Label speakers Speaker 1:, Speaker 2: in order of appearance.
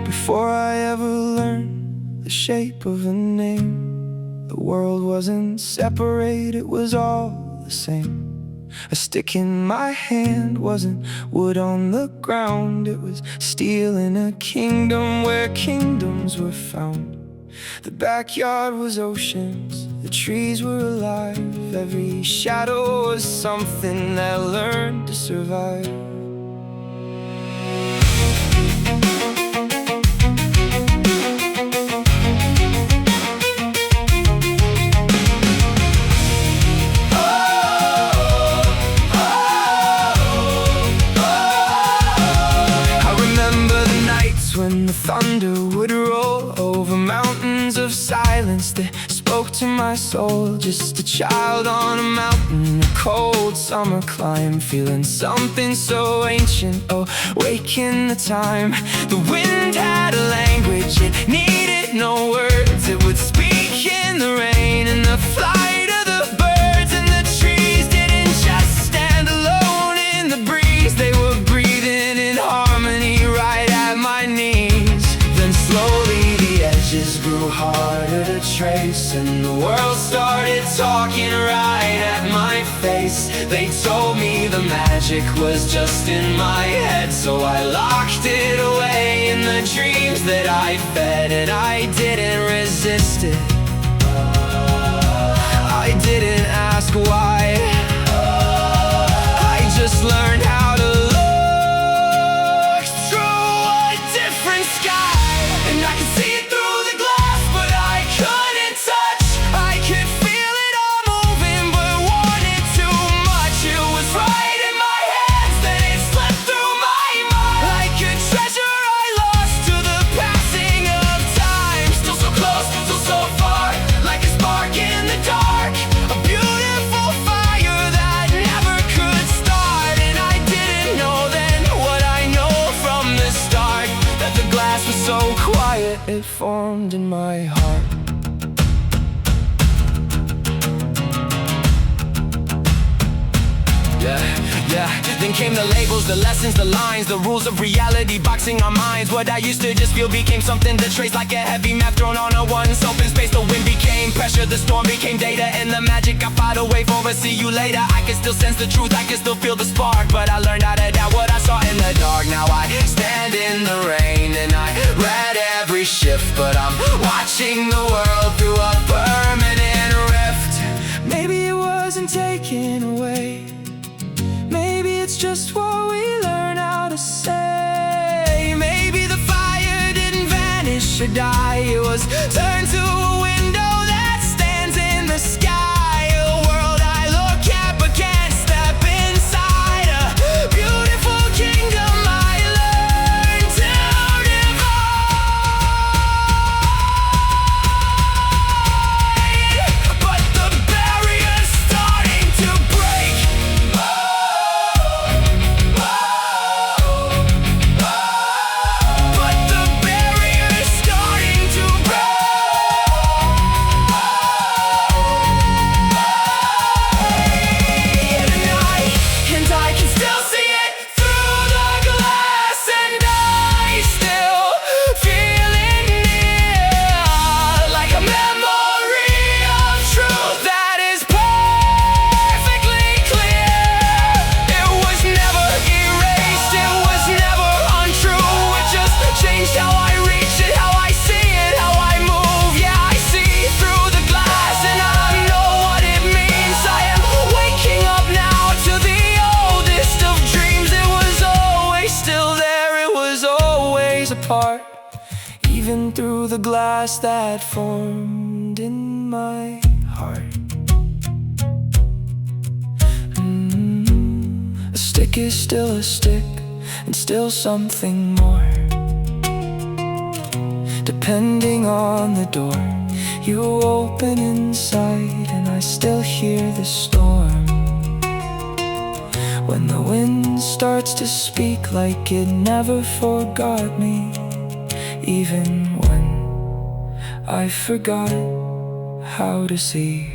Speaker 1: Before I ever learned the shape of a name, the world wasn't separate, it was all the same. A stick in my hand wasn't wood on the ground, it was steel in a kingdom where kingdoms were found. The backyard was oceans, the trees were alive, every shadow was something that learned to survive. When the thunder would roll over mountains of silence that spoke to my soul. Just a child on a mountain, a cold summer climb, feeling something so ancient, oh, waking the time. The wind had a language, it needed no words. It would speak in the rain and the flight of the birds. And the trees didn't just stand alone in the breeze, they were breathing in harmony right at my knees. Then slowly the edges grew harder to trace, and the world started talking right at my face. They told me the magic was just in my head, so I locked it away in the dreams that I fed. And I didn't resist it, I didn't ask why, I just learned how to look through a different sky. And I could see it through the glass, but I couldn't touch. I could feel it all moving, but wanted too much. It was right in my hands, then it slipped through my mind, like a treasure I lost to the passing of time. Still so close, still so far, like a spark in the dark, a beautiful fire that never could start. And I didn't know then what I know from the start, that the glass was so quiet it formed in my heart. Yeah, then came the labels, the lessons, the lines, the rules of reality boxing our minds. What I used to just feel became something to trace, like a heavy map thrown on a once open space. The wind became pressure, the storm became data, and the magic I fought away for a see you later. I can still sense the truth, I can still feel the spark, but I learned how to doubt what I saw in the dark. Now I stand in the rain and I read every shift, but I'm watching the world through a permanent rift. Maybe it wasn't taken away, maybe it's just what we learn how to say. Maybe the fire didn't vanish or die, it was turned to a window that stands in the sky. A world I look at but can't step inside, a beautiful kingdom I learned to divide. But the barrier's starting to break. But the barrier's starting to and I can still see it through the glass, and I still feel it near, like a memory of truth that is perfectly clear. It was never erased, it was never untrue, it just changed how I reach it, how I see it, how I move. Yeah, I see through the glass and I know what it means. I am waking up now to the oldest of dreams. It was always still there, it was always a part, even through the glass that formed in my heart. A stick is still a stick, and still something more, depending on the door you open inside. And I still hear the storm when the wind starts to speak like it never forgot me, even when I forgot how to see.